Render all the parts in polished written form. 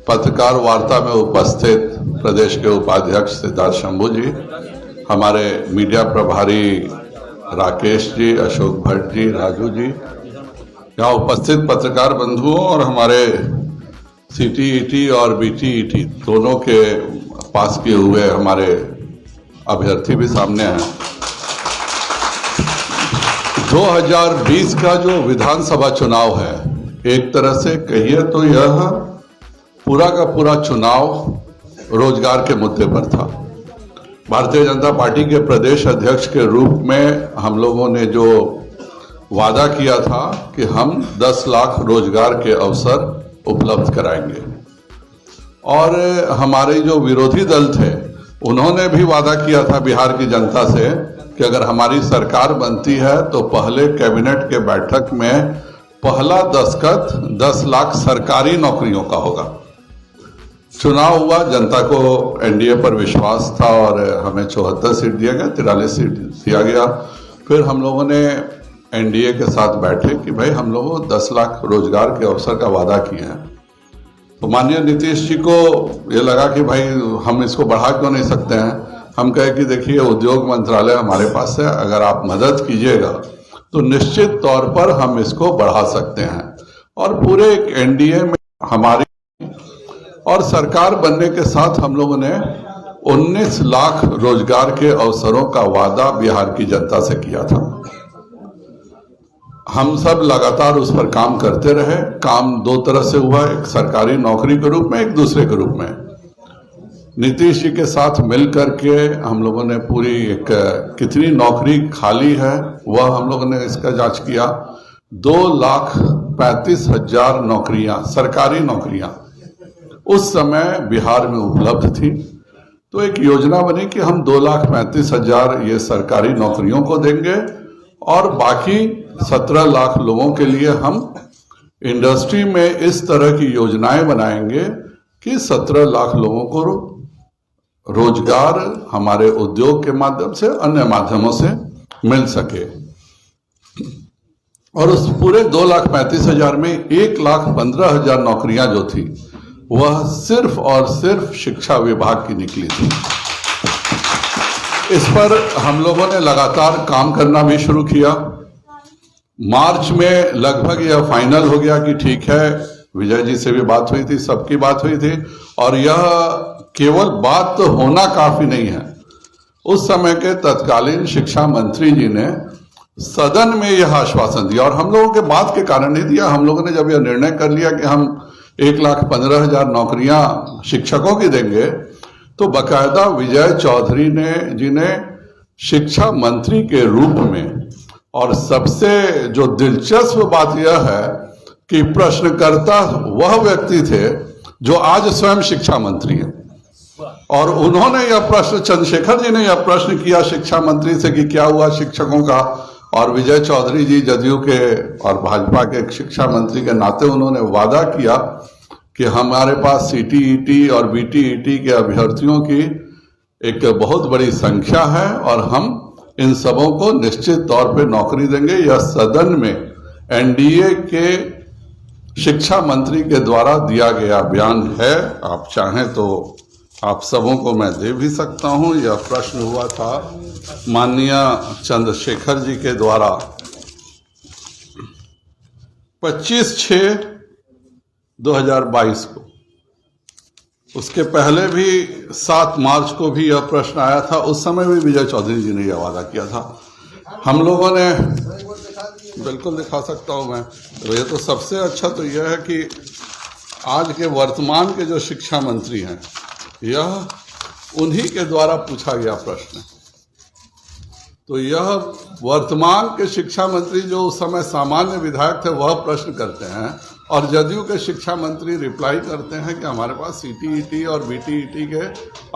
पत्रकार वार्ता में उपस्थित प्रदेश के उपाध्यक्ष सिद्धार्थ शंभू जी, हमारे मीडिया प्रभारी राकेश जी, अशोक भट्ट जी, राजू जी, यहाँ उपस्थित पत्रकार बंधुओं और हमारे सीटीईटी और बीटीईटी दोनों के पास किए हुए हमारे अभ्यर्थी भी सामने हैं। 2020 का जो विधानसभा चुनाव है, एक तरह से कहिए तो यह पूरा का पूरा चुनाव रोजगार के मुद्दे पर था। भारतीय जनता पार्टी के प्रदेश अध्यक्ष के रूप में हम लोगों ने जो वादा किया था कि हम 10 लाख रोजगार के अवसर उपलब्ध कराएंगे, और हमारे जो विरोधी दल थे उन्होंने भी वादा किया था बिहार की जनता से कि अगर हमारी सरकार बनती है तो पहले कैबिनेट के बैठक में पहला दस्तखत 10 लाख सरकारी नौकरियों का होगा। चुनाव हुआ, जनता को एनडीए पर विश्वास था और हमें 74 सीट दिया गया, 43 सीट दिया गया। फिर हम लोगों ने एनडीए के साथ बैठे कि भाई हम लोगों 10 लाख रोजगार के अवसर का वादा किए हैं। तो माननीय नीतीश जी को ये लगा कि भाई हम इसको बढ़ा क्यों नहीं सकते हैं। हम कहे कि देखिए उद्योग मंत्रालय हमारे पास है, अगर आप मदद कीजिएगा तो निश्चित तौर पर हम इसको बढ़ा सकते हैं। और पूरे एक एनडीए में हमारी और सरकार बनने के साथ हम लोगों ने 19 लाख रोजगार के अवसरों का वादा बिहार की जनता से किया था। हम सब लगातार उस पर काम करते रहे। काम दो तरह से हुआ, एक सरकारी नौकरी के रूप में, एक दूसरे के रूप में। नीतीश जी के साथ मिल करके हम लोगों ने पूरी एक कितनी नौकरी खाली है वह हम लोगों ने इसका जांच किया। 2,35,000 नौकरियां, सरकारी नौकरियां उस समय बिहार में उपलब्ध थी। तो एक योजना बनी कि हम 2,35,000 ये सरकारी नौकरियों को देंगे और बाकी 17 लाख लोगों के लिए हम इंडस्ट्री में इस तरह की योजनाएं बनाएंगे कि 17 लाख लोगों को रोजगार हमारे उद्योग के माध्यम से, अन्य माध्यमों से मिल सके। और उस पूरे 2,35,000 में 1,15,000 नौकरियां जो थी वह सिर्फ और सिर्फ शिक्षा विभाग की निकली थी। इस पर हम लोगों ने लगातार काम करना भी शुरू किया। मार्च में लगभग यह फाइनल हो गया कि ठीक है, विजय जी से भी बात हुई थी, सबकी बात हुई थी, और यह केवल बात तो होना काफी नहीं है। उस समय के तत्कालीन शिक्षा मंत्री जी ने सदन में यह आश्वासन दिया, और हम लोगों के बात के कारण नहीं दिया। हम लोगों ने जब यह निर्णय कर लिया कि हम 1,15,000 नौकरियां शिक्षकों की देंगे, तो बकायदा विजय चौधरी जी ने शिक्षा मंत्री के रूप में, और सबसे जो दिलचस्प बात यह है कि प्रश्नकर्ता वह व्यक्ति थे जो आज स्वयं शिक्षा मंत्री हैं, और उन्होंने यह प्रश्न, चंद्रशेखर जी ने यह प्रश्न किया शिक्षा मंत्री से कि क्या हुआ शिक्षकों का, और विजय चौधरी जी जदयू के और भाजपा के शिक्षा मंत्री के नाते उन्होंने वादा किया कि हमारे पास सीटीईटी और बीटीईटी के अभ्यर्थियों की एक बहुत बड़ी संख्या है और हम इन सबों को निश्चित तौर पे नौकरी देंगे। यह सदन में एनडीए के शिक्षा मंत्री के द्वारा दिया गया बयान है। आप चाहें तो आप सबों को मैं दे भी सकता हूं। यह प्रश्न हुआ था माननीय चंद्रशेखर जी के द्वारा 25/6/2022 को। उसके पहले भी 7 मार्च को भी यह प्रश्न आया था। उस समय भी विजय चौधरी जी ने यह वादा किया था। हम लोगों ने, बिल्कुल दिखा सकता हूं मैं, तो ये तो सबसे अच्छा तो यह है कि आज के वर्तमान के जो शिक्षा मंत्री हैं, यह उन्हीं के द्वारा पूछा गया प्रश्न। तो यह वर्तमान के शिक्षा मंत्री जो उस समय सामान्य विधायक थे वह प्रश्न करते हैं और जदयू के शिक्षा मंत्री रिप्लाई करते हैं कि हमारे पास सीटीईटी और बीटीईटी के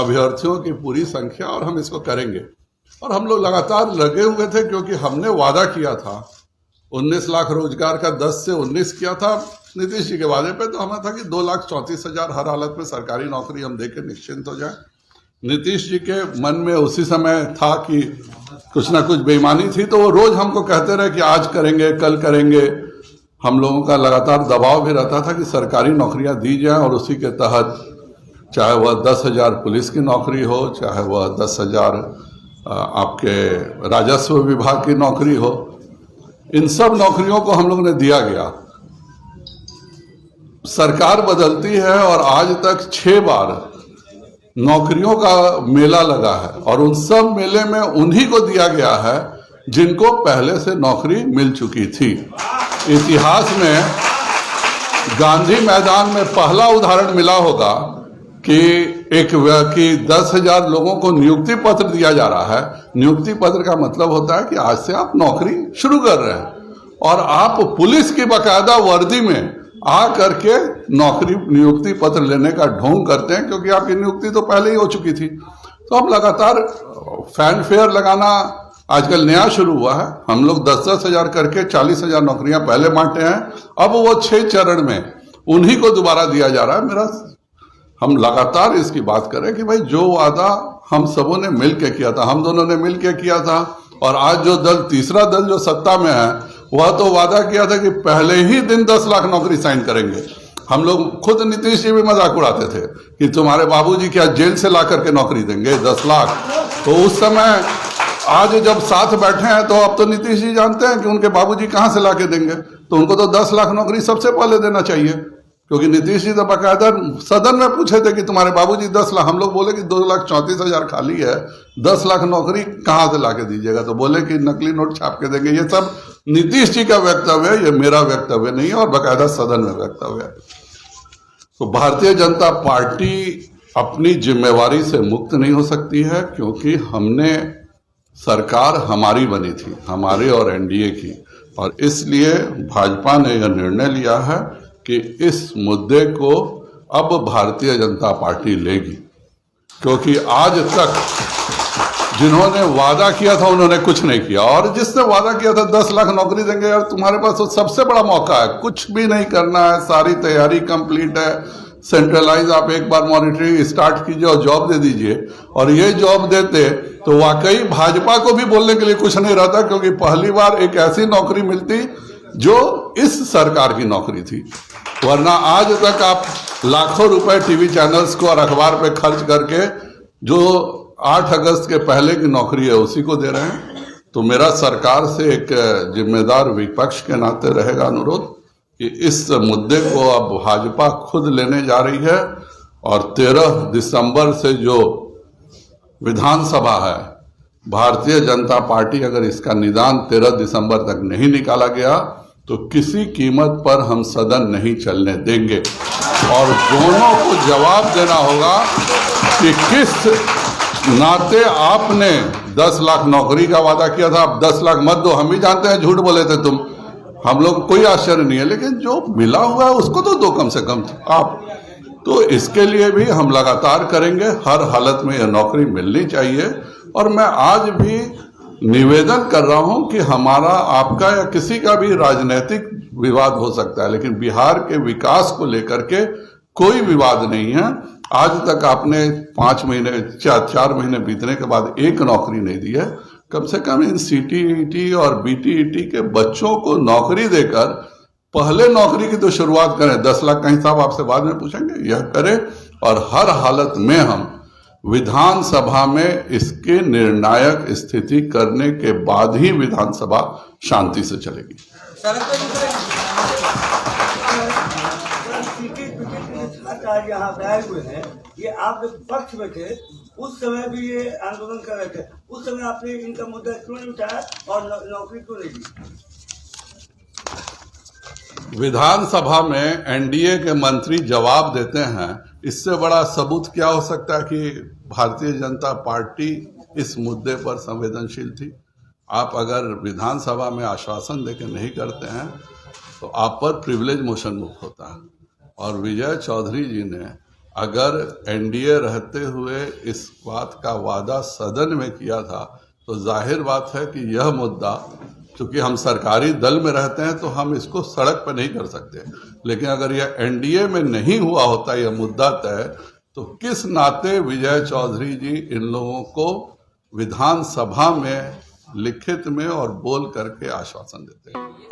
अभ्यर्थियों की पूरी संख्या और हम इसको करेंगे। और हम लोग लगातार लगे हुए थे क्योंकि हमने वादा किया था 19 लाख रोजगार का 10 से 19 किया था नीतीश जी के वादे पे, तो हमें था कि 2,34,000 हर हालत में सरकारी नौकरी हम देके निश्चिंत हो जाए। नीतीश जी के मन में उसी समय था कि कुछ ना कुछ बेईमानी थी, तो वो रोज हमको कहते रहे कि आज करेंगे कल करेंगे। हम लोगों का लगातार दबाव भी रहता था कि सरकारी नौकरियां दी जाएं और उसी के तहत चाहे वह 10,000 पुलिस की नौकरी हो, चाहे वह 10,000 आपके राजस्व विभाग की नौकरी हो, इन सब नौकरियों को हम लोग ने दिया गया। सरकार बदलती है और आज तक 6 बार नौकरियों का मेला लगा है और उन सब मेले में उन्हीं को दिया गया है जिनको पहले से नौकरी मिल चुकी थी। इतिहास में गांधी मैदान में पहला उदाहरण मिला होगा कि एक व्यक्ति 10,000 लोगों को नियुक्ति पत्र दिया जा रहा है। नियुक्ति पत्र का मतलब होता है कि आज से आप नौकरी शुरू कर रहे हैं और आप पुलिस की बाकायदा वर्दी में आ करके नौकरी नियुक्ति पत्र लेने का ढोंग करते हैं, क्योंकि आपकी नियुक्ति तो पहले ही हो चुकी थी। तो अब लगातार फैन फेयर लगाना आजकल नया शुरू हुआ है। हम लोग 10-10 हजार करके 40,000 नौकरियां पहले बांटे हैं, अब वो 6 चरण में उन्हीं को दोबारा दिया जा रहा है। हम लगातार इसकी बात करें कि भाई जो वादा हम सबों ने मिल के किया था, हम दोनों ने मिल के किया था, और आज जो दल तीसरा दल जो सत्ता में है वह तो वादा किया था कि पहले ही दिन 10 लाख नौकरी साइन करेंगे। हम लोग खुद नीतीश जी भी मजाक उड़ाते थे कि तुम्हारे बाबूजी क्या जेल से ला करके नौकरी देंगे 10 लाख। तो उस समय आज जब साथ बैठे हैं तो अब तो नीतीश जी जानते हैं कि उनके बाबूजी कहां से ला के देंगे, तो उनको तो 10 लाख नौकरी सबसे पहले देना चाहिए, क्योंकि नीतीश जी तो बाकायदा सदन में पूछे थे कि तुम्हारे बाबूजी 10 लाख, हम लोग बोले कि 2,34,000 खाली है, 10 लाख नौकरी कहां से ला के दीजिएगा, तो बोले कि नकली नोट छाप के देंगे। ये सब नीतीश जी का वक्तव्य है, ये मेरा वक्तव्य नहीं है और बाकायदा सदन में वक्तव्य है। तो भारतीय जनता पार्टी अपनी जिम्मेवारी से मुक्त नहीं हो सकती है, क्योंकि हमने सरकार हमारी बनी थी, हमारे और एनडीए की, और इसलिए भाजपा ने यह निर्णय लिया है कि इस मुद्दे को अब भारतीय जनता पार्टी लेगी, क्योंकि आज तक जिन्होंने वादा किया था उन्होंने कुछ नहीं किया, और जिसने वादा किया था 10 लाख नौकरी देंगे, यार तुम्हारे पास तो सबसे बड़ा मौका है, कुछ भी नहीं करना है, सारी तैयारी कंप्लीट है, सेंट्रलाइज आप एक बार मॉनिटरिंग स्टार्ट कीजिए और जॉब दे दीजिए। और ये जॉब देते तो वाकई भाजपा को भी बोलने के लिए कुछ नहीं रहता, क्योंकि पहली बार एक ऐसी नौकरी मिलती जो इस सरकार की नौकरी थी। वरना आज तक आप लाखों रुपए टीवी चैनल्स को और अखबार पे खर्च करके जो 8 अगस्त के पहले की नौकरी है उसी को दे रहे हैं। तो मेरा सरकार से एक जिम्मेदार विपक्ष के नाते रहेगा अनुरोध कि इस मुद्दे को अब भाजपा खुद लेने जा रही है, और 13 दिसंबर से जो विधानसभा है, भारतीय जनता पार्टी अगर इसका निदान 13 दिसंबर तक नहीं निकाला गया तो किसी कीमत पर हम सदन नहीं चलने देंगे, और दोनों को जवाब देना होगा कि किस नाते आपने 10 लाख नौकरी का वादा किया था, अब 10 लाख मत दो, हम भी जानते हैं झूठ बोले थे तुम, हम लोग कोई आश्चर्य नहीं है, लेकिन जो मिला हुआ है उसको तो दो कम से कम आप। तो इसके लिए भी हम लगातार करेंगे, हर हालत में यह नौकरी मिलनी चाहिए। और मैं आज भी निवेदन कर रहा हूं कि हमारा, आपका या किसी का भी राजनीतिक विवाद हो सकता है, लेकिन बिहार के विकास को लेकर के कोई विवाद नहीं है। आज तक आपने 4 महीने बीतने के बाद एक नौकरी नहीं दी है। कम से कम इन सीटीईटी और बीटीईटी के बच्चों को नौकरी देकर पहले नौकरी की तो शुरुआत करें। 10 लाख का हिसाब आपसे बाद में पूछेंगे, यह करें, और हर हालत में हम विधानसभा में इसके निर्णायक स्थिति करने के बाद ही विधानसभा शांति से चलेगी। यहाँ आए हुए हैं, ये आप जब पक्ष में थे उस समय भी ये आंदोलन कर रहे थे, उस समय आपने इनका मुद्दा क्यों नहीं उठाया और नौकरी क्यों नहीं दी? विधानसभा में एनडीए के मंत्री जवाब देते हैं, इससे बड़ा सबूत क्या हो सकता है कि भारतीय जनता पार्टी इस मुद्दे पर संवेदनशील थी। आप अगर विधानसभा में आश्वासन देकर नहीं करते हैं तो आप पर प्रिविलेज मोशन मूव होता है। और विजय चौधरी जी ने अगर एनडीए रहते हुए इस बात का वादा सदन में किया था तो जाहिर बात है कि यह मुद्दा, चूंकि हम सरकारी दल में रहते हैं तो हम इसको सड़क पर नहीं कर सकते, लेकिन अगर यह एनडीए में नहीं हुआ होता यह मुद्दा तय, तो किस नाते विजय चौधरी जी इन लोगों को विधानसभा में लिखित में और बोल करके आश्वासन देते हैं।